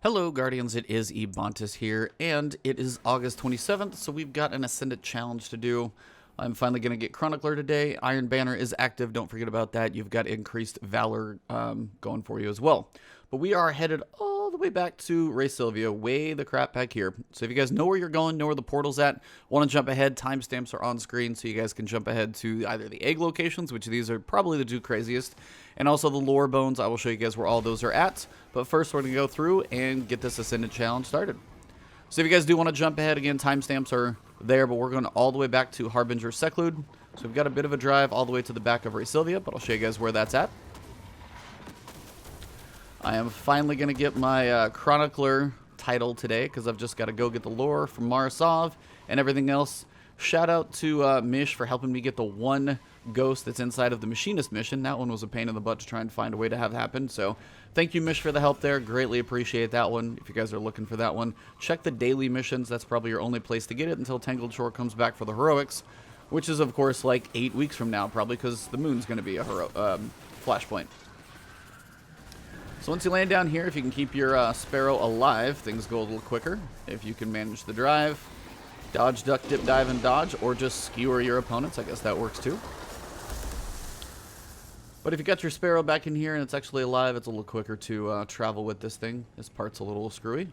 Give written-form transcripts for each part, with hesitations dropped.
Hello Guardians, it is Ebontis here, and it is August 27th, so we've got an Ascendant challenge to do. I'm finally going to get Chronicler today. Iron Banner is active, don't forget about that. You've got increased Valor going for you as well. But we are headed all the way back to Ray Sylvia, way the crap back here. So if you guys know where you're going, know where the portal's at, want to jump ahead, timestamps are on screen, so you guys can jump ahead to either the egg locations, which these are probably the two craziest, and also the lore bones. I will show you guys where all those are at. But first, we're going to go through and get this Ascendant challenge started. So if you guys do want to jump ahead, again, timestamps are there, but we're going all the way back to Harbinger Seclude. So we've got a bit of a drive all the way to the back of Ray Sylvia, but I'll show you guys where that's at. I am finally going to get my Chronicler title today, because I've just got to go get the lore from Marasov and everything else. Shout out to Mish for helping me get the one ghost that's inside of the Machinist mission. That one was a pain in the butt to try and find a way to have happen. So thank you, Mish, for the help there. Greatly appreciate that one. If you guys are looking for that one, check the daily missions. That's probably your only place to get it until Tangled Shore comes back for the heroics, which is, of course, like 8 weeks from now, probably, because the moon's going to be a flashpoint. So once you land down here, if you can keep your Sparrow alive, things go a little quicker. If you can manage the drive, dodge, duck, dip, dive, and dodge, or just skewer your opponents, I guess that works too. But if you got your Sparrow back in here and it's actually alive, it's a little quicker to travel with this thing. This part's a little screwy.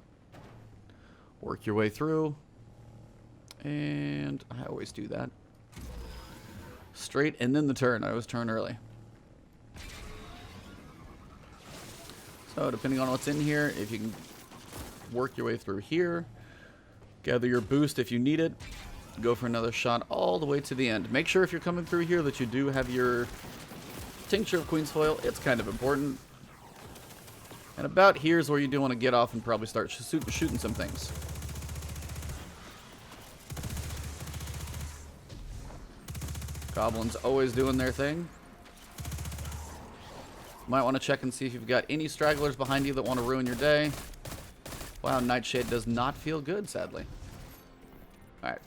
Work your way through. And I always do that. Straight and then the turn. I always turn early. So depending on what's in here, if you can work your way through here, gather your boost if you need it, go for another shot all the way to the end. Make sure if you're coming through here that you do have your Tincture of Queen's Foil. It's kind of important. And about here's where you do want to get off and probably start shooting some things. Goblins always doing their thing. Might want to check and see if you've got any stragglers behind you that want to ruin your day. Wow, Nightshade does not feel good, sadly. Alright.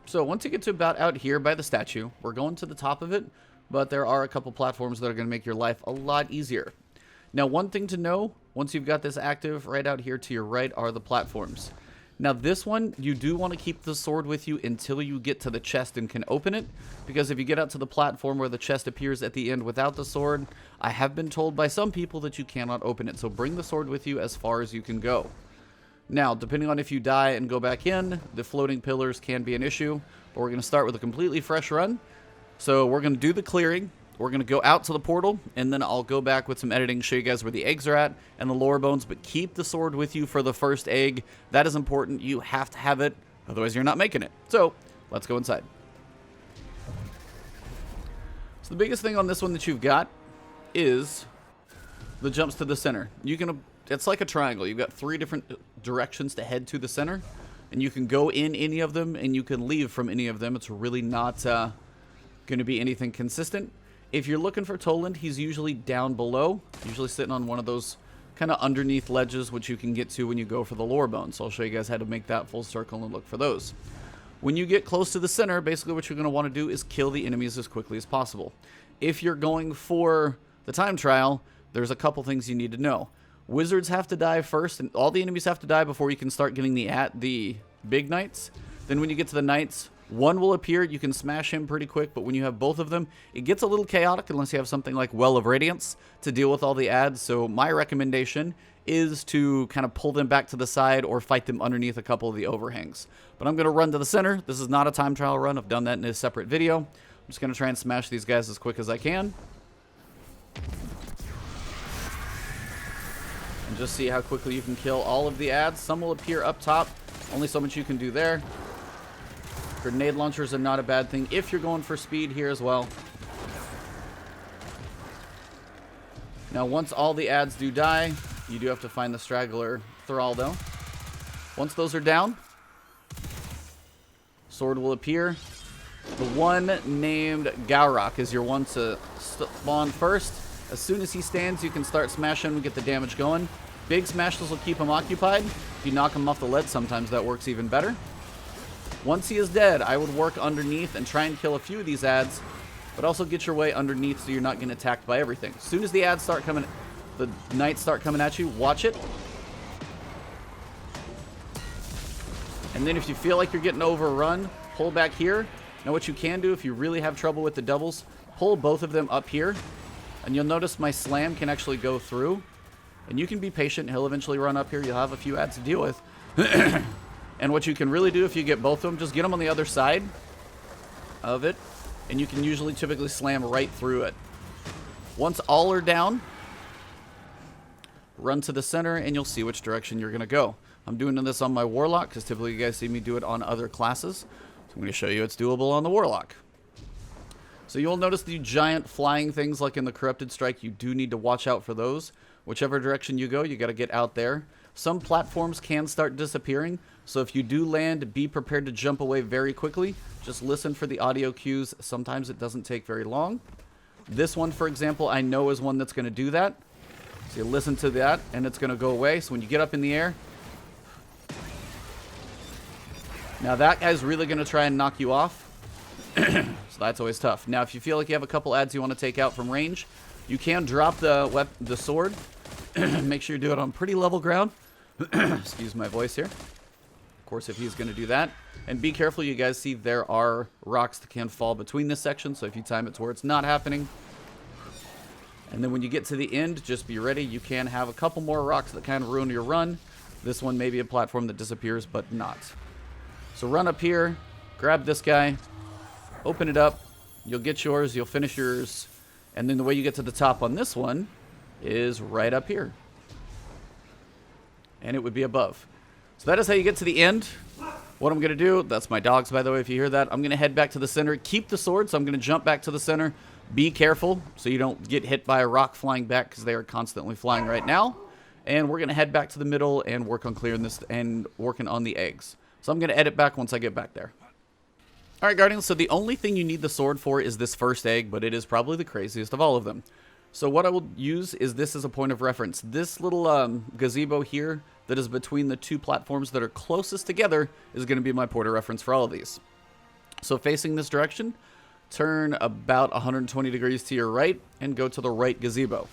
So once you get to about out here by the statue, we're going to the top of it, but there are a couple platforms that are going to make your life a lot easier. Now, one thing to know, once you've got this active, right out here to your right are the platforms. Now this one, you do want to keep the sword with you until you get to the chest and can open it, because if you get out to the platform where the chest appears at the end without the sword, I have been told by some people that you cannot open it, so bring the sword with you as far as you can go. Now, depending on if you die and go back in, the floating pillars can be an issue, but we're going to start with a completely fresh run. So we're going to do the clearing. We're going to go out to the portal, and then I'll go back with some editing, show you guys where the eggs are at and the lore bones, but keep the sword with you for the first egg. That is important. You have to have it, otherwise you're not making it. So, let's go inside. So the biggest thing on this one that you've got is the jumps to the center. It's like a triangle. You've got 3 different directions to head to the center, and you can go in any of them, and you can leave from any of them. It's really not going to be anything consistent. If you're looking for Toland, he's usually down below, usually sitting on one of those kind of underneath ledges, which you can get to when you go for the lore bone. So I'll show you guys how to make that full circle and look for those. When you get close to the center, basically what you're going to want to do is kill the enemies as quickly as possible. If you're going for the time trial, there's a couple things you need to know. Wizards have to die first, and all the enemies have to die before you can start getting the big knights. Then when you get to the knights, one will appear, you can smash him pretty quick, but when you have both of them, it gets a little chaotic unless you have something like Well of Radiance to deal with all the adds. So my recommendation is to kind of pull them back to the side or fight them underneath a couple of the overhangs. But I'm going to run to the center. This is not a time trial run. I've done that in a separate video. I'm just going to try and smash these guys as quick as I can. And just see how quickly you can kill all of the adds. Some will appear up top. Only so much you can do there. Grenade launchers are not a bad thing if you're going for speed here as well. Now, once all the adds do die, you do have to find the straggler thrall, though. Once those are down, sword will appear. The one named Gaurok is your one to spawn first. As soon as he stands, you can start smashing and get the damage going. Big smashes will keep him occupied. If you knock him off the lead, sometimes that works even better. Once he is dead, I would work underneath and try and kill a few of these adds, but also get your way underneath so you're not getting attacked by everything. As soon as the adds start coming the knights start coming at you, watch it. And then if you feel like you're getting overrun, pull back here. Now what you can do if you really have trouble with the doubles, pull both of them up here. And you'll notice my slam can actually go through. And you can be patient. He'll eventually run up here. You'll have a few ads to deal with. And what you can really do if you get both of them, just get them on the other side of it. And you can usually typically slam right through it. Once all are down, run to the center and you'll see which direction you're going to go. I'm doing this on my Warlock because typically you guys see me do it on other classes. So I'm going to show you it's doable on the Warlock. So you'll notice the giant flying things like in the Corrupted Strike. You do need to watch out for those. Whichever direction you go, you got to get out there. Some platforms can start disappearing. So if you do land, be prepared to jump away very quickly. Just listen for the audio cues. Sometimes it doesn't take very long. This one, for example, I know is one that's going to do that. So you listen to that, and it's going to go away. So when you get up in the air, now that guy's really going to try and knock you off. So that's always tough. Now, if you feel like you have a couple ads you want to take out from range, you can drop the sword. Make sure you do it on pretty level ground. Excuse my voice here. Of course, if he's going to do that. And be careful, you guys see there are rocks that can fall between this section. So if you time it to where it's not happening. And then when you get to the end, just be ready. You can have a couple more rocks that kind of ruin your run. This one may be a platform that disappears, but not. So run up here, grab this guy, open it up. You'll get yours, you'll finish yours. And then the way you get to the top on this one is right up here. And it would be above. So that is how you get to the end. What I'm going to do, that's my dogs, by the way, if you hear that. I'm going to head back to the center. Keep the sword, so I'm going to jump back to the center. Be careful so you don't get hit by a rock flying back because they are constantly flying right now. And we're going to head back to the middle and work on clearing this and working on the eggs. So I'm going to edit back once I get back there. Alright, Guardians, so the only thing you need the sword for is this first egg, but it is probably the craziest of all of them. So what I will use is this as a point of reference. This little gazebo here that is between the two platforms that are closest together is going to be my point of reference for all of these. So facing this direction, turn about 120 degrees to your right and go to the right gazebo.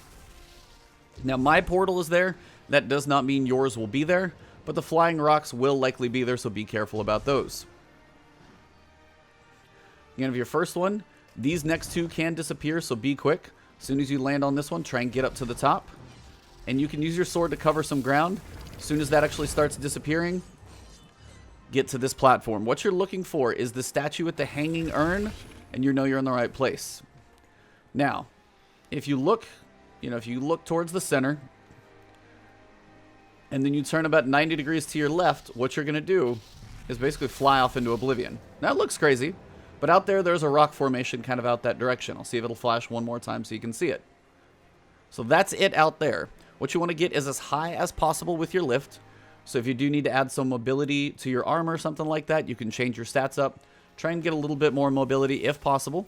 Now my portal is there. That does not mean yours will be there, but the flying rocks will likely be there, so be careful about those. You have your first one. These next two can disappear, so be quick. As soon as you land on this one, try and get up to the top. And you can use your sword to cover some ground. As soon as that actually starts disappearing, get to this platform. What you're looking for is the statue with the hanging urn, and you know you're in the right place. Now, if you look, if you look towards the center, and then you turn about 90 degrees to your left, what you're going to do is basically fly off into oblivion. Now, it looks crazy. But out there's a rock formation kind of out that direction. I'll see if it'll flash one more time so you can see it. So that's it out there. What you want to get is as high as possible with your lift. So if you do need to add some mobility to your armor or something like that, you can change your stats up. Try and get a little bit more mobility if possible.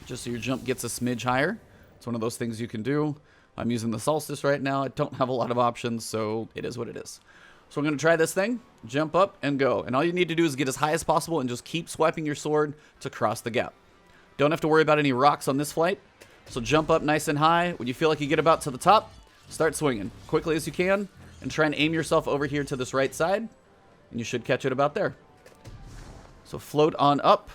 Just so your jump gets a smidge higher. It's one of those things you can do. I'm using the Solstice right now. I don't have a lot of options, so it is what it is. So I'm going to try this thing, jump up, and go. And all you need to do is get as high as possible and just keep swiping your sword to cross the gap. Don't have to worry about any rocks on this flight. So jump up nice and high. When you feel like you get about to the top, start swinging quickly as you can. And try and aim yourself over here to this right side. And you should catch it about there. So float on up.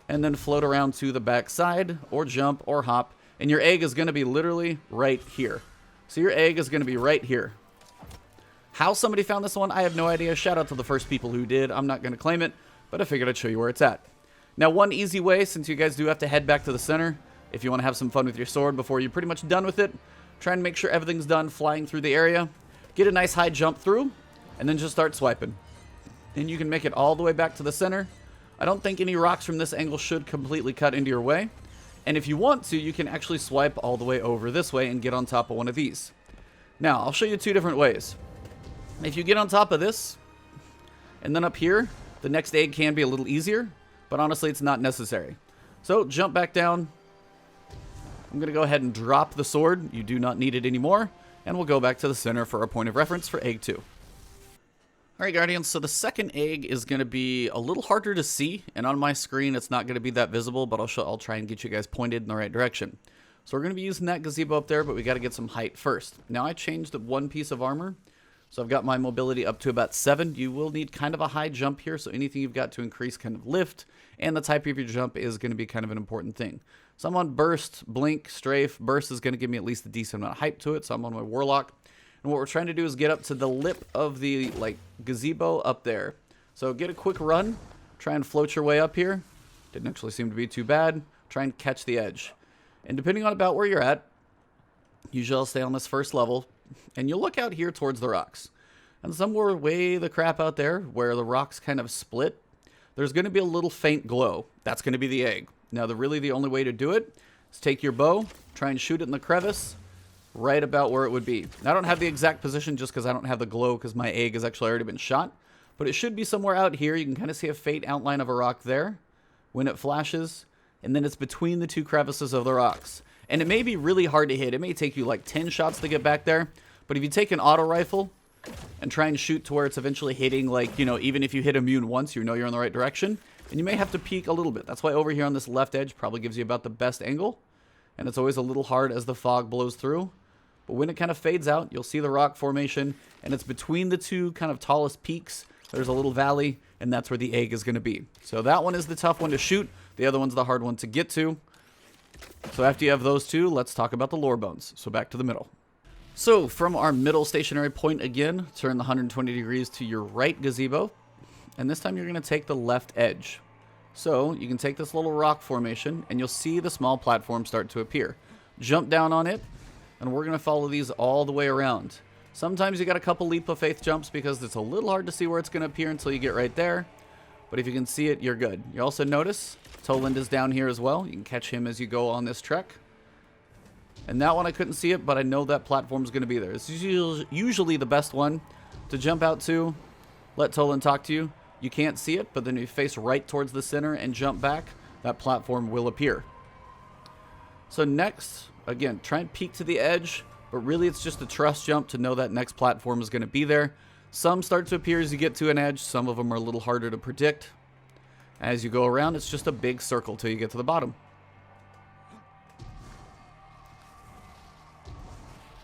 And then float around to the back side. Or jump or hop. And your egg is going to be literally right here. So your egg is going to be right here. How somebody found this one, I have no idea. Shout out to the first people who did. I'm not going to claim it, but I figured I'd show you where it's at. Now, one easy way, since you guys do have to head back to the center, if you want to have some fun with your sword before you're pretty much done with it, try and make sure everything's done flying through the area. Get a nice high jump through, and then just start swiping. And you can make it all the way back to the center. I don't think any rocks from this angle should completely cut into your way. And if you want to, you can actually swipe all the way over this way and get on top of one of these. Now, I'll show you two different ways. If you get on top of this, and then up here, the next egg can be a little easier, but honestly, it's not necessary. So, jump back down. I'm going to go ahead and drop the sword. You do not need it anymore, and we'll go back to the center for our point of reference for egg 2. Alright, Guardians, so the second egg is going to be a little harder to see, and on my screen, it's not going to be that visible, but I'll try and get you guys pointed in the right direction. So we're going to be using that gazebo up there, but we got to get some height first. Now I changed one piece of armor. So I've got my mobility up to about 7. You will need kind of a high jump here, so anything you've got to increase kind of lift, and the type of your jump is going to be kind of an important thing. So I'm on burst, blink, strafe. Burst is going to give me at least a decent amount of height to it, so I'm on my Warlock. And what we're trying to do is get up to the lip of the gazebo up there. So get a quick run, try and float your way up here. Didn't actually seem to be too bad. Try and catch the edge. And depending on about where you're at, usually I'll stay on this first level, and you'll look out here towards the rocks. And somewhere way the crap out there, where the rocks kind of split, there's going to be a little faint glow. That's going to be the egg. Now, really the only way to do it is take your bow, try and shoot it in the crevice, right about where it would be. Now, I don't have the exact position just because I don't have the glow because my egg has actually already been shot. But it should be somewhere out here. You can kind of see a faint outline of a rock there when it flashes. And then it's between the 2 crevices of the rocks. And it may be really hard to hit. It may take you like 10 shots to get back there. But if you take an auto rifle and try and shoot to where it's eventually hitting, like, you know, even if you hit immune once, you know you're in the right direction. And you may have to peek a little bit. That's why over here on this left edge probably gives you about the best angle. And it's always a little hard as the fog blows through. But when it kind of fades out, you'll see the rock formation. And it's between the 2 kind of tallest peaks. There's a little valley, and that's where the egg is going to be. So that one is the tough one to shoot. The other one's the hard one to get to. So after you have those 2, let's talk about the lore bones. So back to the middle. So from our middle stationary point again, turn the 120 degrees to your right gazebo. And this time you're going to take the left edge. So you can take this little rock formation, and you'll see the small platform start to appear. Jump down on it, and we're going to follow these all the way around. Sometimes you got a couple leap of faith jumps because it's a little hard to see where it's going to appear until you get right there. But if you can see it, you're good. You also notice Toland is down here as well. You can catch him as you go on this trek. And that one I couldn't see it, but I know that platform is going to be there. It's usually the best one to jump out to. Let Toland talk to you. You can't see it, but then you face right towards the center and jump back. That platform will appear. So next, again, try and peek to the edge. But really, it's just a trust jump to know that next platform is going to be there. Some start to appear as you get to an edge. Some of them are a little harder to predict. As you go around, it's just a big circle till you get to the bottom.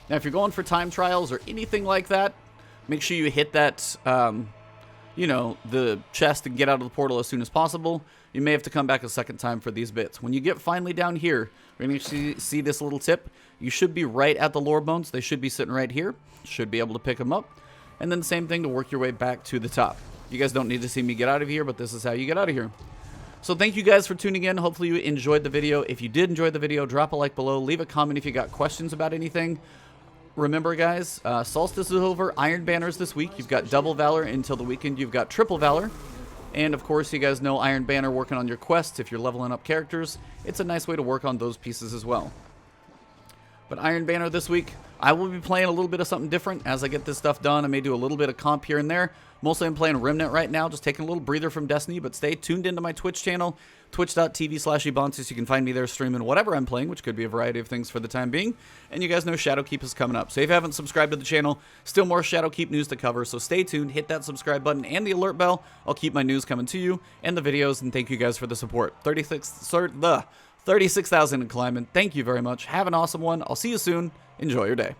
Now, if you're going for time trials or anything like that, make sure you hit that, you know, the chest and get out of the portal as soon as possible. You may have to come back a second time for these bits. When you get finally down here, we're going to see this little tip. You should be right at the lore bones. They should be sitting right here. Should be able to pick them up. And then the same thing to work your way back to the top. You guys don't need to see me get out of here, but this is how you get out of here. So thank you guys for tuning in. Hopefully you enjoyed the video. If you did enjoy the video, drop a like below. Leave a comment if you got questions about anything. Remember, guys, Solstice is over. Iron Banners this week. You've got double Valor until the weekend. You've got triple Valor. And, of course, you guys know Iron Banner working on your quests. If you're leveling up characters, it's a nice way to work on those pieces as well. But Iron Banner this week, I will be playing a little bit of something different as I get this stuff done. I may do a little bit of comp here and there. Mostly I'm playing Remnant right now, just taking a little breather from Destiny, but stay tuned into my Twitch channel, twitch.tv/Ebontis. You can find me there streaming whatever I'm playing, which could be a variety of things for the time being. And you guys know Shadowkeep is coming up. So if you haven't subscribed to the channel, still more Shadowkeep news to cover. So stay tuned, hit that subscribe button and the alert bell. I'll keep my news coming to you and the videos, and thank you guys for the support. 36,000 and climbing. Thank you very much. Have an awesome one. I'll see you soon. Enjoy your day.